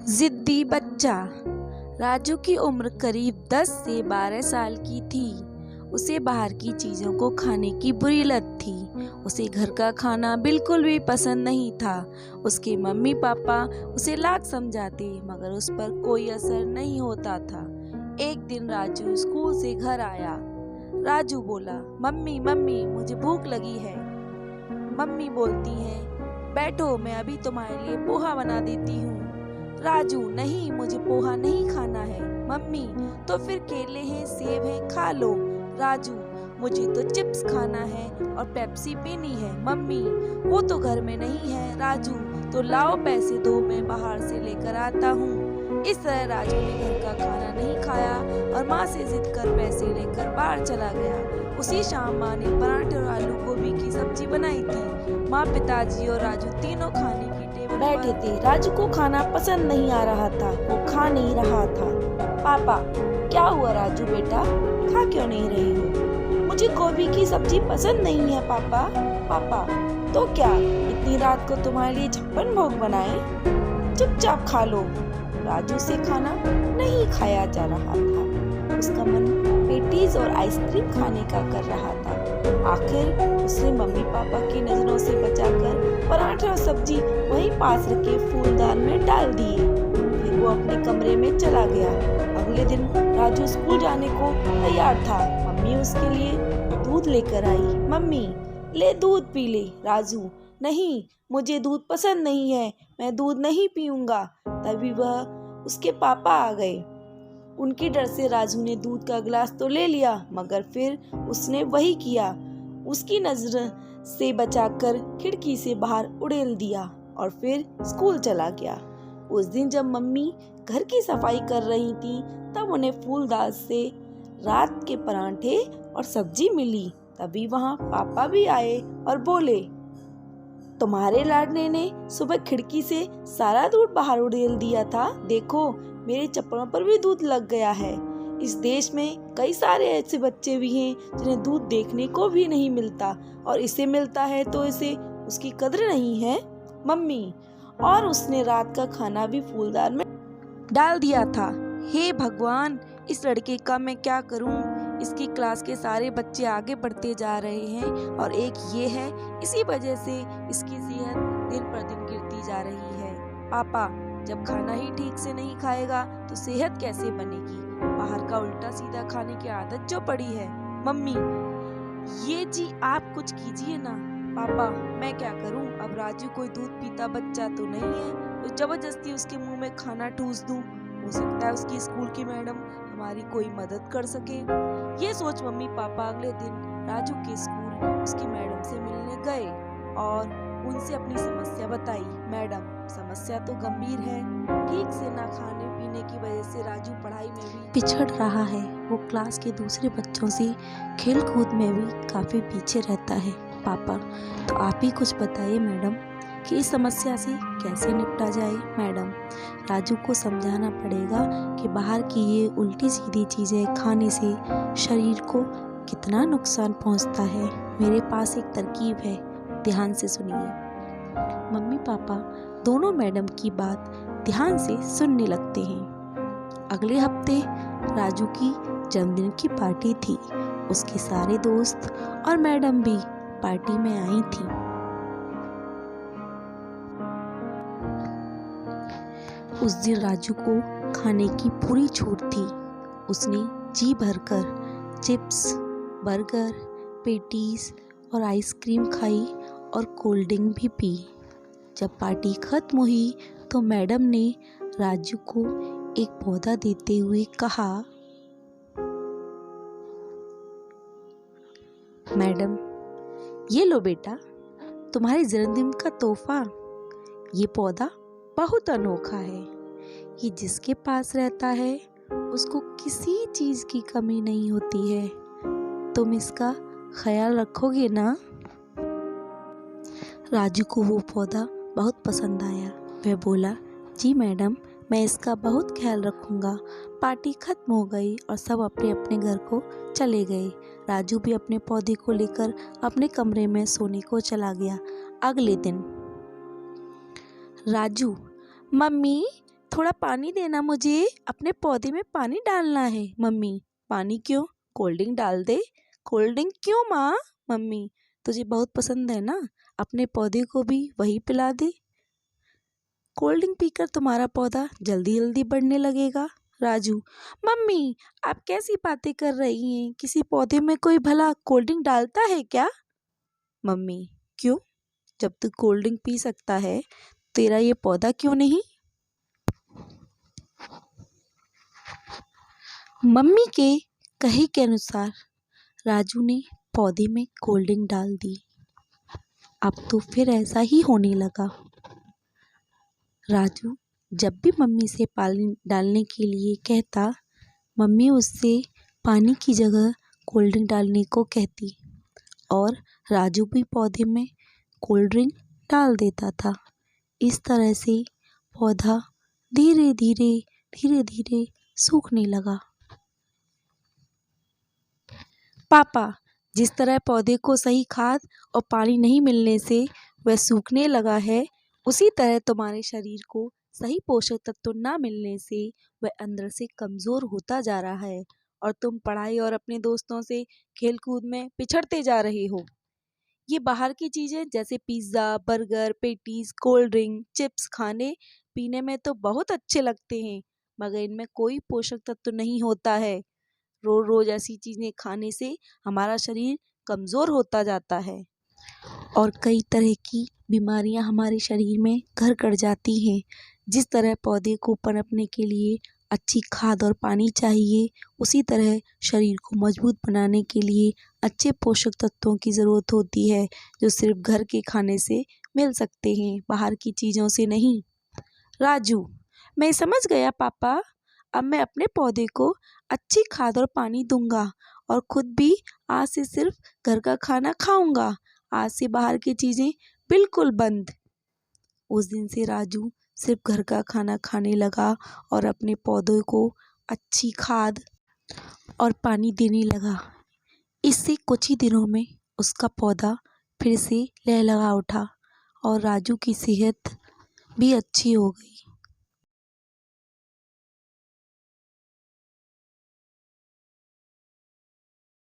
जिद्दी बच्चा। राजू की उम्र करीब 10 से 12 साल की थी। उसे बाहर की चीज़ों को खाने की बुरी लत थी। उसे घर का खाना बिल्कुल भी पसंद नहीं था। उसके मम्मी पापा उसे लाख समझाते मगर उस पर कोई असर नहीं होता था। एक दिन राजू स्कूल से घर आया। राजू बोला, मम्मी मम्मी मुझे भूख लगी है। मम्मी बोलती हैं, बैठो मैं अभी तुम्हारे लिए पोहा बना देती हूँ। राजू, नहीं मुझे पोहा नहीं खाना है। मम्मी, तो फिर केले हैं सेब हैं खा लो। राजू, मुझे तो चिप्स खाना है और पेप्सी पीनी है। मम्मी, वो तो घर में नहीं है। राजू, तो लाओ पैसे दो मैं बाहर से लेकर आता हूँ। इस तरह राजू ने घर का खाना नहीं खाया और माँ से जिद कर पैसे लेकर बाहर चला गया। उसी शाम माँ ने पराठे और आलू गोभी की सब्जी बनाई थी। माँ, पिताजी और राजू तीनों खाने की टेबल बैठे थे। राजू को खाना पसंद नहीं आ रहा था, वो खा नहीं रहा था। पापा, क्या हुआ राजू बेटा, खा क्यों नहीं रही हो? मुझे गोभी की सब्जी पसंद नहीं है पापा। पापा, तो क्या इतनी रात को तुम्हारे लिए छप्पन भोग बनाए? चुपचाप खा लो। राजू से खाना नहीं खाया जा रहा था। उसका मन पेटीज और आइसक्रीम खाने का कर रहा था। आखिर उसने मम्मी पापा की नजरों से बचाकर पराठे और सब्जी वहीं पास रखे फूलदान में डाल दिए। फिर वो अपने कमरे में चला गया। अगले दिन राजू स्कूल जाने को तैयार था। मम्मी उसके लिए दूध लेकर आई। मम्मी, ले दूध पी ले। राजू, नहीं मुझे दूध पसंद नहीं है, मैं दूध नहीं पीऊंगा। तभी वह उसके पापा आ गए। उनके डर से राजू ने दूध का गिलास तो ले लिया मगर फिर उसने वही किया, उसकी नजर से बचाकर खिड़की से बाहर उड़ेल दिया और फिर स्कूल चला गया। उस दिन जब मम्मी घर की सफाई कर रही थी तब उन्हें फूलदान से रात के पराठे और सब्जी मिली। तभी वहाँ पापा भी आए और बोले, तुम्हारे लाडले ने सुबह खिड़की से सारा दूध बाहर उड़ेल दिया था। देखो मेरे चप्पलों पर भी दूध लग गया है। इस देश में कई सारे ऐसे बच्चे भी हैं जिन्हें दूध देखने को भी नहीं मिलता और इसे मिलता है तो इसे उसकी कद्र नहीं है। मम्मी, और उसने रात का खाना भी फूलदान में डाल दिया था। हे भगवान, इस लड़के का मैं क्या करूं? इसकी क्लास के सारे बच्चे आगे बढ़ते जा रहे हैं और एक ये है, इसी वजह से इसकी सेहत दिन पर दिन गिरती जा रही है। पापा, जब खाना ही ठीक से नहीं खाएगा तो सेहत कैसे बनेगी? बाहर का उल्टा सीधा खाने की आदत जो पड़ी है। मम्मी, ये जी आप कुछ कीजिए ना। पापा, मैं क्या करूं? अब राजू कोई दूध पीता बच्चा तो नहीं है तो जबरदस्ती उसके मुंह में खाना ठूस दूं। हो सकता है उसकी स्कूल की मैडम हमारी कोई मदद कर सके। ये सोच मम्मी पापा अगले दिन राजू के स्कूल उसकी मैडम से मिलने गए और उनसे अपनी समस्या बताई। मैडम, समस्या तो गंभीर है। ठीक से ना खाने पीने की वजह से राजू पढ़ाई में भी पिछड़ रहा है। वो क्लास के दूसरे बच्चों से खेल कूद में भी काफी पीछे रहता है। पापा, तो आप ही कुछ बताइए मैडम कि इस समस्या से कैसे निपटा जाए। मैडम, राजू को समझाना पड़ेगा कि बाहर की ये उल्टी सीधी चीजें खाने से शरीर को कितना नुकसान पहुंचता है। मेरे पास एक तरकीब है, ध्यान से सुनिए। मम्मी पापा दोनों मैडम की बात ध्यान से सुनने लगते हैं। अगले हफ्ते राजू की जन्मदिन की पार्टी थी। उसके सारे दोस्त और मैडम भी पार्टी में आई थी। उस दिन राजू को खाने की पूरी छूट थी। उसने जी भरकर चिप्स, बर्गर, पेटीज और आइसक्रीम खाई और कोल्ड ड्रिंक भी पी। जब पार्टी खत्म हुई तो मैडम ने राजू को एक पौधा देते हुए कहा, मैडम ये लो बेटा, तुम्हारे जन्मदिन का तोहफा। ये पौधा बहुत अनोखा है। ये जिसके पास रहता है उसको किसी चीज की कमी नहीं होती है। तुम इसका ख्याल रखोगे ना? राजू को वो पौधा बहुत पसंद आया। वह बोला, जी मैडम, मैं इसका बहुत ख्याल रखूंगा। पार्टी खत्म हो गई और सब अपने अपने घर को चले गए। राजू भी अपने पौधे को लेकर अपने कमरे में सोने को चला गया। अगले दिन राजू, मम्मी थोड़ा पानी देना मुझे, अपने पौधे में पानी डालना है। मम्मी, पानी क्यों, कोल्ड ड्रिंक डाल दे। कोल्ड ड्रिंक क्यों माँ? मम्मी, तुझे बहुत पसंद है ना, अपने पौधे को भी वही पिला दे। कोल्ड ड्रिंक पीकर तुम्हारा पौधा जल्दी जल्दी बढ़ने लगेगा। राजू, मम्मी आप कैसी बातें कर रही हैं, किसी पौधे में कोई भला कोल्ड ड्रिंक डालता है क्या? मम्मी, क्यों, जब तू कोल्ड ड्रिंक पी सकता है तेरा ये पौधा क्यों नहीं? मम्मी के कहे के अनुसार राजू ने पौधे में कोल्ड ड्रिंक डाल दी। अब तो फिर ऐसा ही होने लगा। राजू जब भी मम्मी से पानी डालने के लिए कहता, मम्मी उससे पानी की जगह कोल्ड ड्रिंक डालने को कहती और राजू भी पौधे में कोल्ड ड्रिंक डाल देता था। इस तरह से पौधा धीरे धीरे सूखने लगा। पापा, जिस तरह पौधे को सही खाद और पानी नहीं मिलने से वह सूखने लगा है, उसी तरह तुम्हारे शरीर को सही पोषक तत्व न मिलने से वह अंदर से कमज़ोर होता जा रहा है और तुम पढ़ाई और अपने दोस्तों से खेलकूद में पिछड़ते जा रहे हो। ये बाहर की चीज़ें जैसे pizza, burger, patties, cold drink, chips खाने पीने में तो बहुत अच्छे लगते हैं, मगर इनमें कोई पोषक तत्व नहीं होता है। रोज रोज ऐसी चीज़ें खाने से हमारा शरीर कमज़ोर होता जाता है और कई तरह की बीमारियां हमारे शरीर में घर कर जाती हैं। जिस तरह पौधे को पनपने के लिए अच्छी खाद और पानी चाहिए, उसी तरह शरीर को मजबूत बनाने के लिए अच्छे पोषक तत्वों की ज़रूरत होती है, जो सिर्फ घर के खाने से मिल सकते हैं, बाहर की चीज़ों से नहीं। राजू, मैं समझ गया पापा, अब मैं अपने पौधे को अच्छी खाद और पानी दूंगा और खुद भी आज से सिर्फ घर का खाना खाऊंगा। आज से बाहर की चीज़ें बिल्कुल बंद। उस दिन से राजू सिर्फ घर का खाना खाने लगा और अपने पौधों को अच्छी खाद और पानी देने लगा। इससे कुछ ही दिनों में उसका पौधा फिर से लहलहा उठा और राजू की सेहत भी अच्छी हो गई।